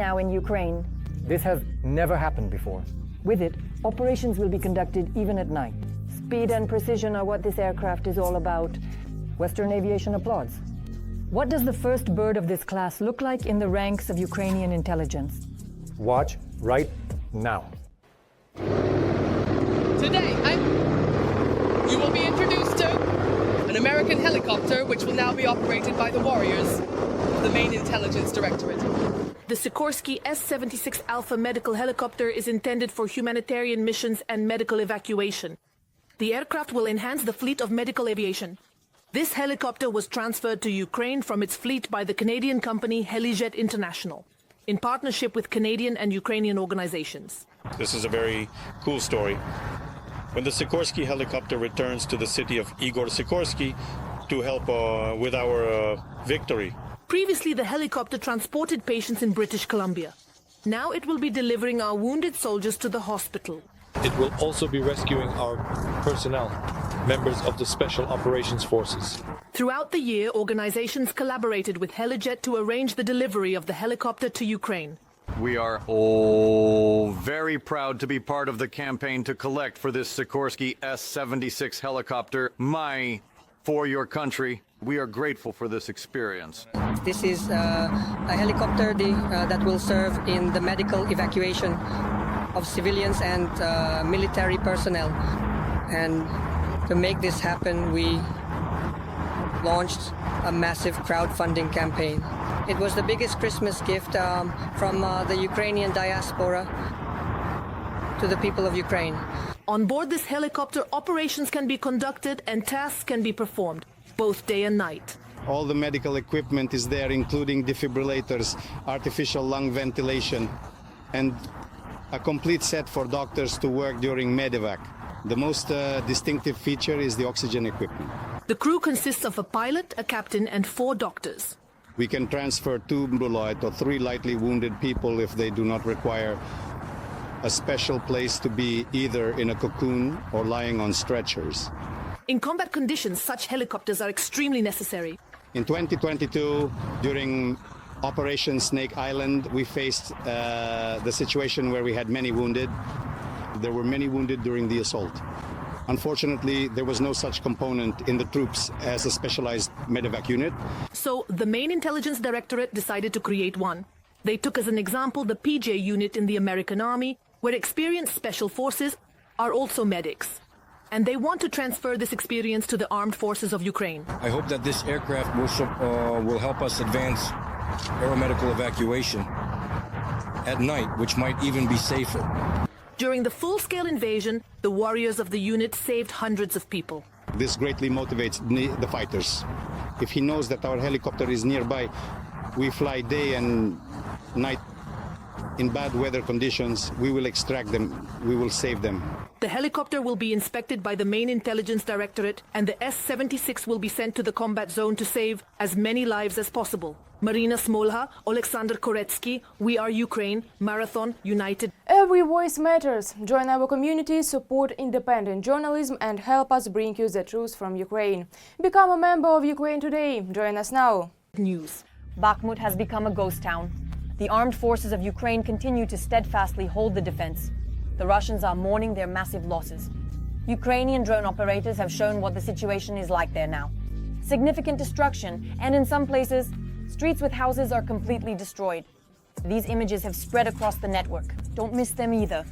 now in Ukraine. This has never happened before. With it, operations will be conducted even at night. Speed and precision are what this aircraft is all about. Western aviation applauds. What does the first bird of this class look like in the ranks of Ukrainian intelligence? Watch right now. Today, you will be introduced to an American helicopter which will now be operated by the warriors of the main intelligence directorate. The Sikorsky S-76 Alpha medical helicopter is intended for humanitarian missions and medical evacuation. The aircraft will enhance the fleet of medical aviation. This helicopter was transferred to Ukraine from its fleet by the Canadian company Helijet International, in partnership with Canadian and Ukrainian organizations. This is a very cool story. When the Sikorsky helicopter returns to the city of Igor Sikorsky to help with our victory. Previously, the helicopter transported patients in British Columbia. Now it will be delivering our wounded soldiers to the hospital. It will also be rescuing our personnel, members of the Special Operations Forces. Throughout the year, organizations collaborated with Helijet to arrange the delivery of the helicopter to Ukraine. We are very proud to be part of the campaign to collect for this Sikorsky S-76 helicopter, for your country. We are grateful for this experience. This is a helicopter that will serve in the medical evacuation of civilians and military personnel. And to make this happen, we launched a massive crowdfunding campaign. It was the biggest Christmas gift from the Ukrainian diaspora to the people of Ukraine. On board this helicopter, operations can be conducted and tasks can be performed, both day and night. All the medical equipment is there, including defibrillators, artificial lung ventilation, and a complete set for doctors to work during medevac. The most distinctive feature is the oxygen equipment. The crew consists of a pilot, a captain, and 4 doctors. We can transfer 2 ambuloid or 3 lightly wounded people if they do not require a special place to be either in a cocoon or lying on stretchers. In combat conditions, such helicopters are extremely necessary. In 2022, during Operation Snake Island, we faced the situation where we had many wounded. There were many wounded during the assault. Unfortunately, there was no such component in the troops as a specialized medevac unit. So the main intelligence directorate decided to create one. They took as an example the PJ unit in the American Army, where experienced special forces are also medics. And they want to transfer this experience to the armed forces of Ukraine. I hope that this aircraft will help us advance aeromedical evacuation at night, which might even be safer. During the full-scale invasion, the warriors of the unit saved hundreds of people. This greatly motivates the fighters. If he knows that our helicopter is nearby, we fly day and night in bad weather conditions. We will extract them. We will save them. The helicopter will be inspected by the main intelligence directorate, and the S-76 will be sent to the combat zone to save as many lives as possible. Marina Smolha, Alexander Koretsky, We Are Ukraine, Marathon, United. Every voice matters. Join our community, support independent journalism and help us bring you the truth from Ukraine. Become a member of Ukraine today. Join us now. News. Bakhmut has become a ghost town. The armed forces of Ukraine continue to steadfastly hold the defense. The Russians are mourning their massive losses. Ukrainian drone operators have shown what the situation is like there now. Significant destruction, and in some places, streets with houses are completely destroyed. These images have spread across the network. Don't miss them either.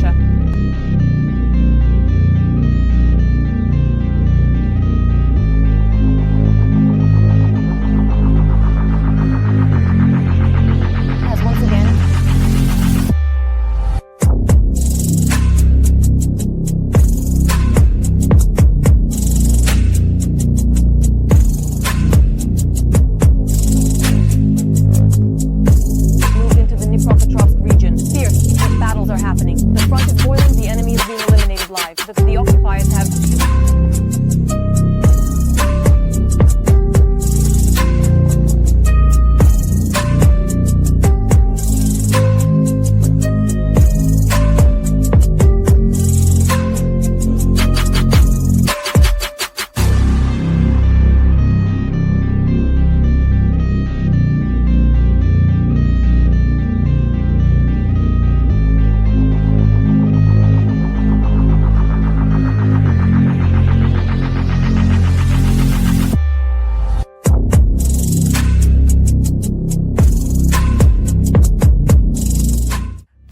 Russia. Has once again moved into the Dnipropetrovsk region. Fierce battles are happening. The front is boiling, the enemy is being eliminated live. The occupiers have...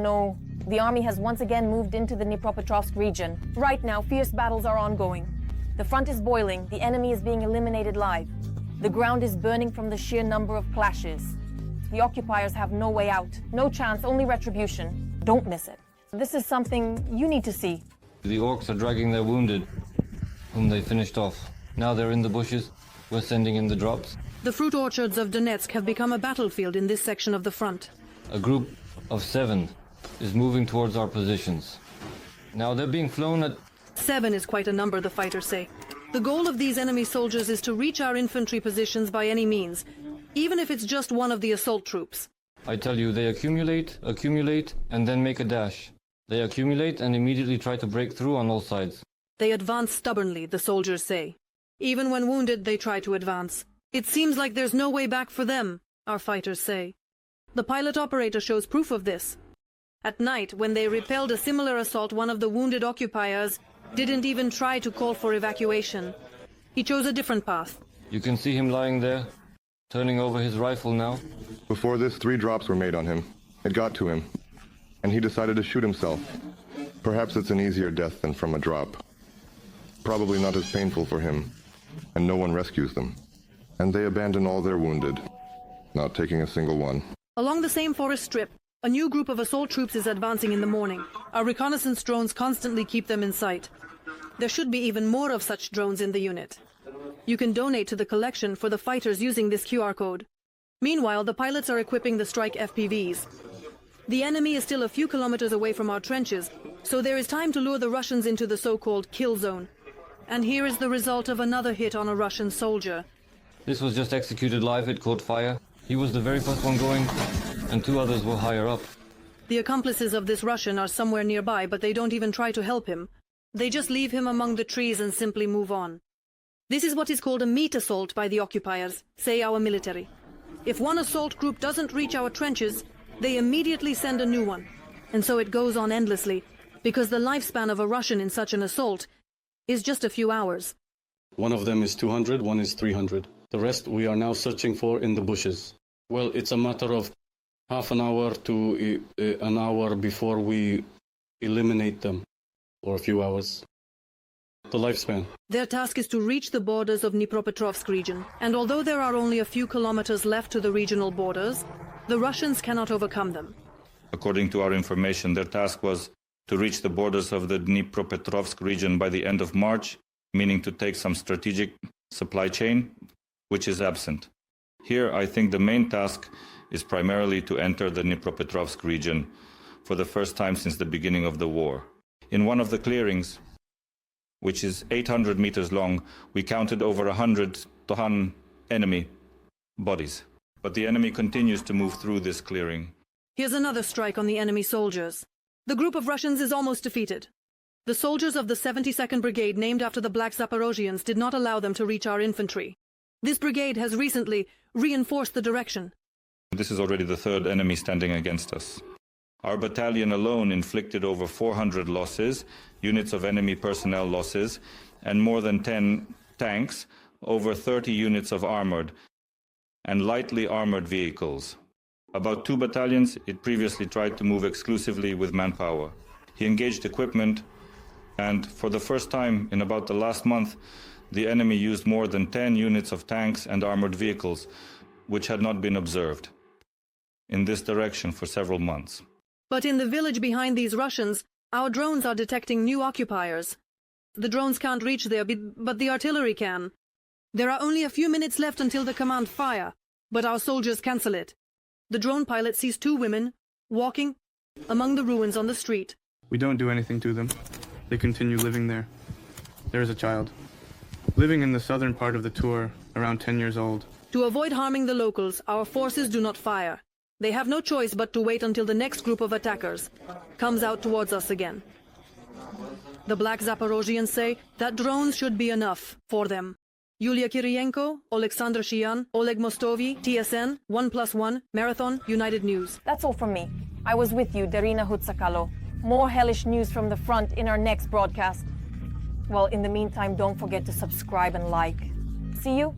No, the army has once again moved into the Dnipropetrovsk region. Right now, fierce battles are ongoing. The front is boiling, the enemy is being eliminated live. The ground is burning from the sheer number of clashes. The occupiers have no way out, no chance, only retribution. Don't miss it. This is something you need to see. The orcs are dragging their wounded, whom they finished off. Now they're in the bushes. We're sending in the drops. The fruit orchards of Donetsk have become a battlefield in this section of the front. A group of 7 is moving towards our positions. Now they're being flown at... 7 is quite a number, the fighters say. The goal of these enemy soldiers is to reach our infantry positions by any means, even if it's just one of the assault troops. I tell you, they accumulate, and then make a dash. They accumulate and immediately try to break through on all sides. They advance stubbornly, the soldiers say. Even when wounded, they try to advance. It seems like there's no way back for them, our fighters say. The pilot operator shows proof of this. At night, when they repelled a similar assault, one of the wounded occupiers didn't even try to call for evacuation. He chose a different path. You can see him lying there, turning over his rifle now. Before this, 3 drops were made on him. It got to him, and he decided to shoot himself. Perhaps it's an easier death than from a drop. Probably not as painful for him, and no one rescues them. And they abandon all their wounded, not taking a single one. Along the same forest strip, a new group of assault troops is advancing in the morning. Our reconnaissance drones constantly keep them in sight. There should be even more of such drones in the unit. You can donate to the collection for the fighters using this QR code. Meanwhile, the pilots are equipping the strike FPVs. The enemy is still a few kilometers away from our trenches, so there is time to lure the Russians into the so-called kill zone. And here is the result of another hit on a Russian soldier. This was just executed live, it caught fire. He was the very first one going, and 2 others were higher up. The accomplices of this Russian are somewhere nearby, but they don't even try to help him. They just leave him among the trees and simply move on. This is what is called a meat assault by the occupiers, say our military. If one assault group doesn't reach our trenches, they immediately send a new one. And so it goes on endlessly, because the lifespan of a Russian in such an assault is just a few hours. One of them is 200, one is 300. The rest we are now searching for in the bushes. Well, it's a matter of half an hour to an hour before we eliminate them, or a few hours. The lifespan. Their task is to reach the borders of Dnipropetrovsk region, and although there are only a few kilometers left to the regional borders, the Russians cannot overcome them. According to our information, their task was to reach the borders of the Dnipropetrovsk region by the end of March, meaning to take some strategic supply chain, which is absent. Here, I think the main task is primarily to enter the Dnipropetrovsk region for the first time since the beginning of the war. In one of the clearings, which is 800 meters long, we counted over 100 ton enemy bodies. But the enemy continues to move through this clearing. Here's another strike on the enemy soldiers. The group of Russians is almost defeated. The soldiers of the 72nd Brigade, named after the Black Zaporozhians, did not allow them to reach our infantry. This brigade has recently reinforced the direction. This is already the 3rd enemy standing against us. Our battalion alone inflicted over 400 losses, units of enemy personnel losses, and more than 10 tanks, over 30 units of armored and lightly armored vehicles. About 2 battalions, it previously tried to move exclusively with manpower. He engaged equipment, and for the first time in about the last month, the enemy used more than 10 units of tanks and armored vehicles, which had not been observed in this direction for several months. But in the village behind these Russians, our drones are detecting new occupiers. The drones can't reach there, but the artillery can. There are only a few minutes left until the command fire, but our soldiers cancel it. The drone pilot sees two women walking among the ruins on the street. We don't do anything to them. They continue living there. There is a child, living in the southern part of the tour, around 10 years old. To avoid harming the locals, our forces do not fire. They have no choice but to wait until the next group of attackers comes out towards us again. The Black Zaporozhians say that drones should be enough for them. Yulia Kiriyenko, Alexander Shian, Oleg Mostovi, TSN, 1+1, Marathon, United News. That's all from me. I was with you, Darina Hutsakalo. More hellish news from the front in our next broadcast. Well, in the meantime, don't forget to subscribe and like. See you